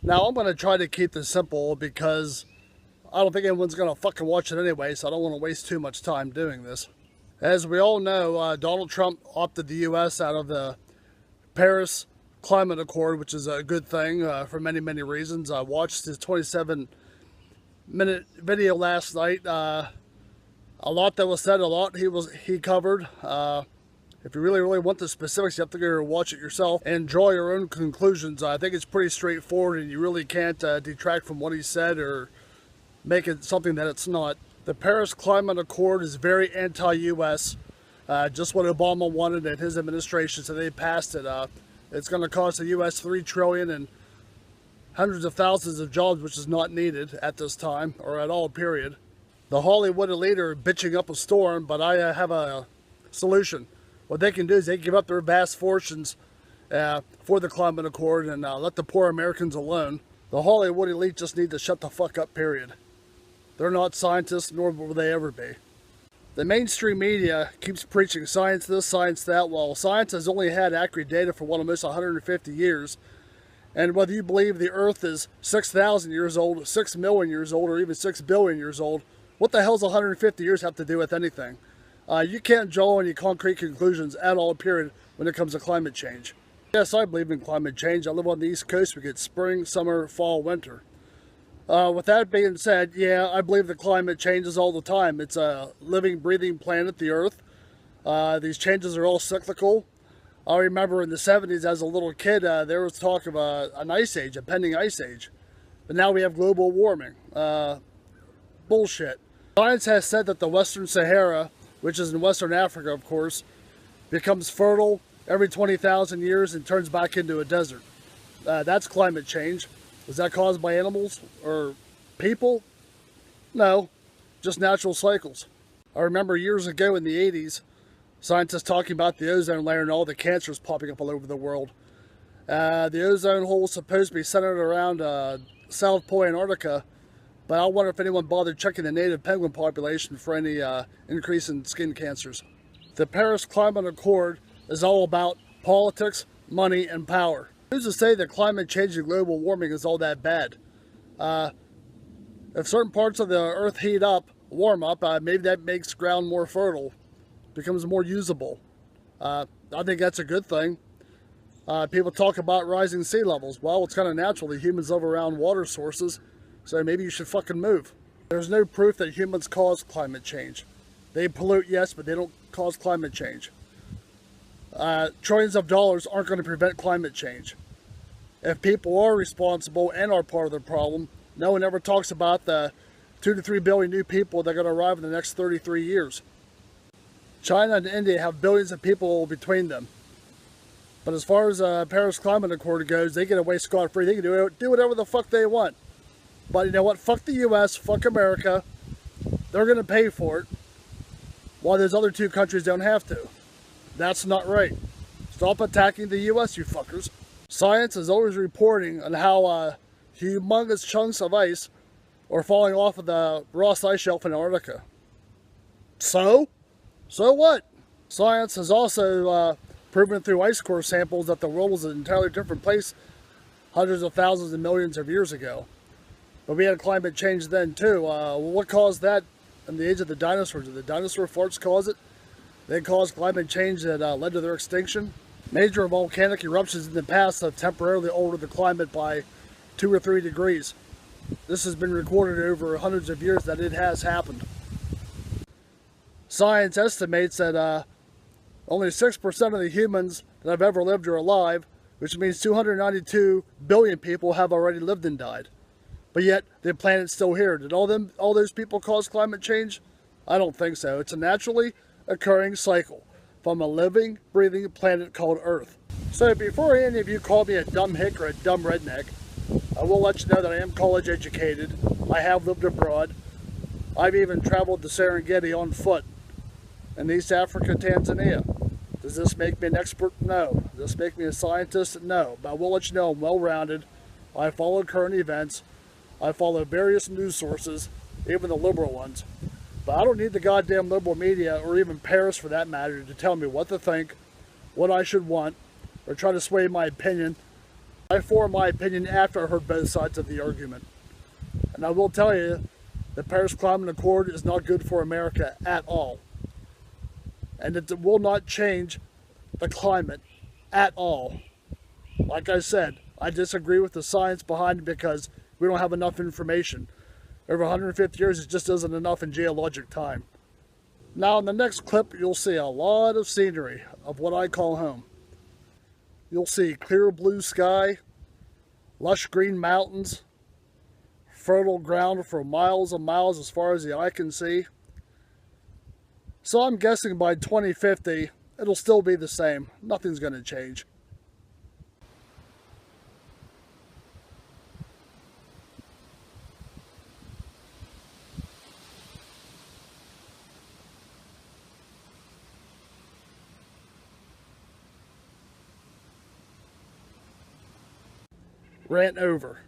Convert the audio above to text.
Now, I'm going to try to keep this simple because I don't think anyone's going to fucking watch it anyway, so I don't want to waste too much time doing this. As we all know, Donald Trump opted the U.S. out of the Paris Climate Accord, which is a good thing for many, many reasons. I watched his 27-minute video last night. A lot that was said, a lot he covered. If you really want the specifics, you have to go and watch it yourself and draw your own conclusions. I think it's pretty straightforward, and you really can't detract from what he said or make it something that it's not. The Paris Climate Accord is very anti-U.S., just what Obama wanted in his administration, so they passed it. It's going to cost the U.S. $3 trillion and hundreds of thousands of jobs, which is not needed at this time, or at all, period. The Hollywood elite are bitching up a storm, but I have a solution. What they can do is they give up their vast fortunes for the Climate Accord and let the poor Americans alone. The Hollywood elite just need to shut the fuck up, period. They're not scientists, nor will they ever be. The mainstream media keeps preaching science this, science that, while science has only had accurate data for almost 150 years. And whether you believe the Earth is 6,000 years old, 6 million years old, or even 6 billion years old, what the hell's 150 years have to do with anything? You can't draw any concrete conclusions at all, period, when it comes to climate change. Yes, I believe in climate change. I live on the East Coast. We get spring, summer, fall, winter. With that being said, yeah, I believe that climate changes all the time. It's a living, breathing planet, the Earth. These changes are all cyclical. I remember in the 70s as a little kid, there was talk of an ice age, a pending ice age. But now we have global warming. Bullshit. Science has said that the Western Sahara, which is in Western Africa, of course, becomes fertile every 20,000 years and turns back into a desert. That's climate change. Was that caused by animals or people? No, just natural cycles. I remember years ago in the 80s, scientists talking about the ozone layer and all the cancers popping up all over the world. The ozone hole is supposed to be centered around South Pole, Antarctica, but I wonder if anyone bothered checking the native penguin population for any increase in skin cancers. The Paris Climate Accord is all about politics, money, and power. Who's to say that climate change and global warming is all that bad? If certain parts of the Earth heat up, warm up, maybe that makes ground more fertile, becomes more usable. I think that's a good thing. People talk about rising sea levels. Well, it's kind of natural that humans live around water sources, so maybe you should fucking move. There's no proof that humans cause climate change. They pollute, yes, but they don't cause climate change. Trillions of dollars aren't going to prevent climate change. If people are responsible and are part of the problem, no one ever talks about the 2 to 3 billion new people that are going to arrive in the next 33 years. China and India have billions of people between them. But as far as Paris Climate Accord goes, they get away scot-free. They can do whatever the fuck they want. But you know what? Fuck the U.S., fuck America. They're going to pay for it, while those other two countries don't have to. That's not right. Stop attacking the U.S., you fuckers. Science is always reporting on how humongous chunks of ice are falling off of the Ross Ice Shelf in Antarctica. So what? Science has also proven through ice core samples that the world was an entirely different place hundreds of thousands and millions of years ago. But we had climate change then too. What caused that in the age of the dinosaurs? Did the dinosaur farts cause it? They caused climate change that led to their extinction. Major volcanic eruptions in the past have temporarily altered the climate by 2 or 3 degrees. This has been recorded over hundreds of years that it has happened. Science estimates that only 6% of the humans that have ever lived are alive, which means 292 billion people have already lived and died. But yet, the planet's still here. Did all those people cause climate change? I don't think so. It's a naturally occurring cycle from a living, breathing planet called Earth. So before any of you call me a dumb hick or a dumb redneck, I will let you know that I am college educated. I have lived abroad. I've even traveled to Serengeti on foot in East Africa, Tanzania. Does this make me an expert? No. Does this make me a scientist? No. But I will let you know I'm well-rounded. I follow current events. I follow various news sources, even the liberal ones. But I don't need the goddamn liberal media, or even Paris for that matter, to tell me what to think, what I should want, or try to sway my opinion. I formed my opinion after I heard both sides of the argument. And I will tell you, the Paris Climate Accord is not good for America at all. And it will not change the climate at all. Like I said, I disagree with the science behind it because we don't have enough information. Over 150 years, it just isn't enough in geologic time. Now in the next clip, you'll see a lot of scenery of what I call home. You'll see clear blue sky, lush green mountains, fertile ground for miles and miles as far as the eye can see. So I'm guessing by 2050, it'll still be the same. Nothing's going to change. Rant over.